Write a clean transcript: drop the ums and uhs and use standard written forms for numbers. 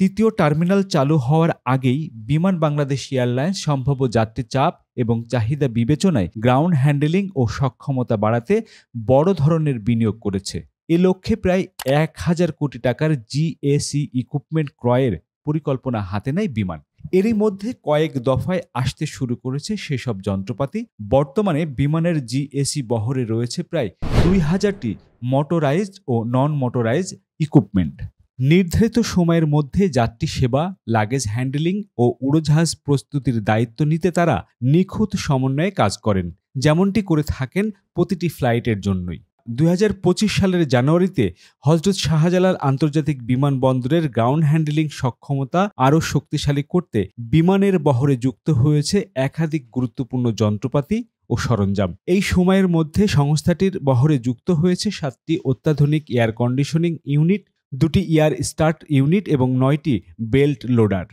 তৃতীয় টার্মিনাল চালু হওয়ার আগেই বিমান বাংলাদেশ এয়ারলাইন্স সম্ভাব্য যাত্রী চাপ এবং চাহিদা বিবেচনায় গ্রাউন্ড হ্যান্ডেলিং ও সক্ষমতা বাড়াতে বড় ধরনের বিনিয়োগ করেছে। এ লক্ষ্যে প্রায় ১,০০০ কোটি টাকার জিএসি ইকুইপমেন্ট ক্রয়ের পরিকল্পনা হাতে নেয় বিমান। এরই মধ্যে কয়েক দফায় আসতে শুরু করেছে সেসব যন্ত্রপাতি। বর্তমানে বিমানের জিএসি বহরে রয়েছে প্রায় ২,০০০টি মোটরাইজড ও নন মোটরাইজড ইকুইপমেন্ট। নির্ধারিত সময়ের মধ্যে যাত্রী সেবা, লাগেজ হ্যান্ডলিং ও উড়োজাহাজ প্রস্তুতির দায়িত্ব নিতে তারা নিখুঁত সমন্বয়ে কাজ করেন, যেমনটি করে থাকেন প্রতিটি ফ্লাইটের জন্যই। ২০২৫ সালের জানুয়ারিতে হযরত শাহজালাল আন্তর্জাতিক বিমানবন্দরের গ্রাউন্ড হ্যান্ডলিং সক্ষমতা আরও শক্তিশালী করতে বিমানের বহরে যুক্ত হয়েছে একাধিক গুরুত্বপূর্ণ যন্ত্রপাতি ও সরঞ্জাম। এই সময়ের মধ্যে সংস্থাটির বহরে যুক্ত হয়েছে ৭টি অত্যাধুনিক এয়ার কন্ডিশনিং ইউনিট, ২টি এয়ার স্টার্ট ইউনিট এবং ৯টি বেল্ট লোডার।